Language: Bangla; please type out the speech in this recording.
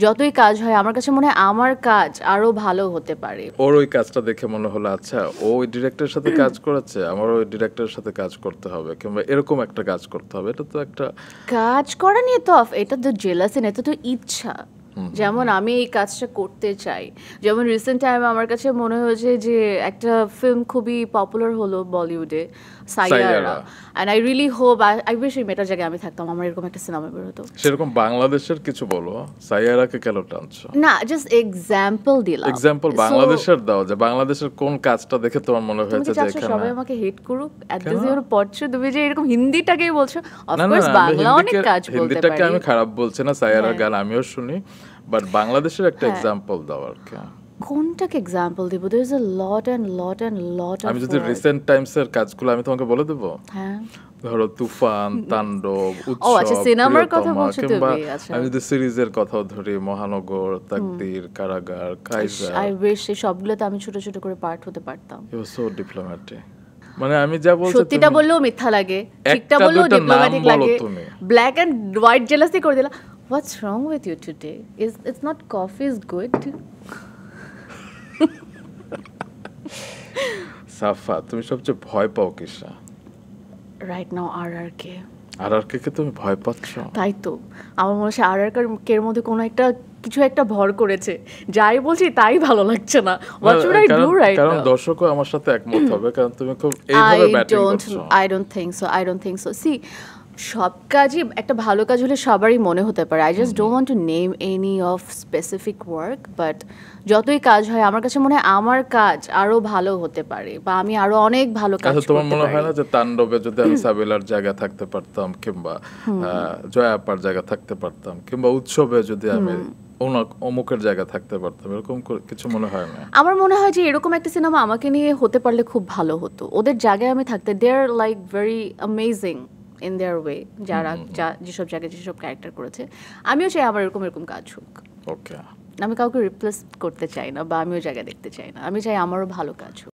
যতই কাজ হয় আমার কাছে মনে হয় আমার কাজ আরো ভালো হতে পারে। ওর ওই কাজটা দেখে মনে হলো আচ্ছা ও ওই ডিরেক্টরের সাথে কাজ করেছে, আমার ওই ডিরেক্টরের সাথে কাজ করতে হবে, কিংবা এরকম একটা কাজ করতে হবে। এটা তো একটা কাজ করা নিয়ে তো এটা তো জেলাসি না, এটা তো ইচ্ছা। যেমন আমি এই কাজটা করতে চাই, যেমন রিসেন্ট টাইমে আমার কাছে মনে হয়েছে যে একটা ফিল্ম খুবই পপুলার হলো বলিউডে, Saiyaara, and I really hope, I wish এই মেয়েটার জায়গায় আমি থাকতাম, আমার এরকম একটা সিনেমা বের হতো। সেরকম বাংলাদেশের কিছু বলো, সাইয়ারাকে কেন টানছো? না, জাস্ট এক্সাম্পল দিলাম। এক্সাম্পল বাংলাদেশের দাও, যে বাংলাদেশের কোন কাজটা দেখে তোমার মনে হয়েছে যে এখানে সবাই আমাকে হেট করুক এট দিস ইউর পড়ছো, তুমি যে এরকম হিন্দিটাকেই বলছো। অফ না না কোর্স না, আমি বাংলা অনেক কাজ বলতে হিন্দিটাকে পারি। আমি খারাপ বলছি না, সাইয়ারার গান আমিও শুনি, বাট বাংলাদেশের একটা এক্সাম্পল দাও আর কি। কোনটাকে এক্সাম্পল দিব? There is a lot and lot and lot of. আমি যদি রিসেন্ট টাইমস এর কাজগুলো আমি তোমাকে বলে দেব, হ্যাঁ ধরো তুফান, তাণ্ডব, ও আচ্ছা, উৎসব, সিনেমার কথা প্রিয়তমা, বলছো কিংবা তুমি। আচ্ছা, আমি যদি সিরিজের কথাও ধরি, মহানগর, তাকদীর, কারাগার, কাইজার, আই উইশ এই সবগুলোতে আমি ছোট ছোট করে পার্ট হতে পারতাম। You so diplomatic. মানে আমি যা বলছি, সত্যিটা বললেও মিথ্যা লাগে, ঠিকটা একটা বললেও দুইটা নাম ডিপ্লোম্যাটিক বলো লাগে। তুমি। ব্ল্যাক এন্ড হোয়াইট জেলাসি করে দিলা। What's wrong with you today? It's not coffee is good? Safa, তুমি সবচেয়ে ভয় পাও কিসা? রাইট নাও আর কে। আর কে তুমি ভয় পাচ্ছ? তাই তো আমার মনে হচ্ছে আর কের মধ্যে কোনো একটা কিছু একটা ভর করেছে, যাই বলছি তাই ভালো লাগছে না। What should I do right now? কারণ দর্শকও আমার সাথে একমত হবে, কারণ তুমি খুব এইভাবে ব্যাটিং করছো। I don't think so. See, সব কাজই একটা ভালো কাজ হলে সবারই মনে হতে পারে। I just don't want to name any of specific work, but যতই কাজ হয় আমার কাছে মনে হয় আমার কাজ আরো ভালো হতে পারে, বা আমি আরো অনেক ভালো কাজ আচ্ছা, করতে তোমার মনে হয় পারি। না যে তাণ্ডবে যদি আমি সাবিলার জায়গা থাকতে পারতাম, কিংবা জয়া আপার জায়গা থাকতে পারতাম, কিংবা উৎসবে যদি আমি অমুকের জায়গা থাকতে পারতাম, এরকম কিছু মনে হয় না? আমার মনে হয় যে এরকম একটা সিনেমা আমাকে নিয়ে হতে পারলে খুব ভালো হতো। ওদের জায়গায় আমি থাকতে, they are like very amazing in their way, যারা যেসব জায়গায় যেসব ক্যারেক্টার করেছে। আমিও চাই আমার এরকম কাজ হোক। ওকে, আমি কাউকে রিপ্লেস করতে চাই না, বা আমিও জায়গা দেখতে চাই না, আমি চাই আমারও ভালো কাজ হোক।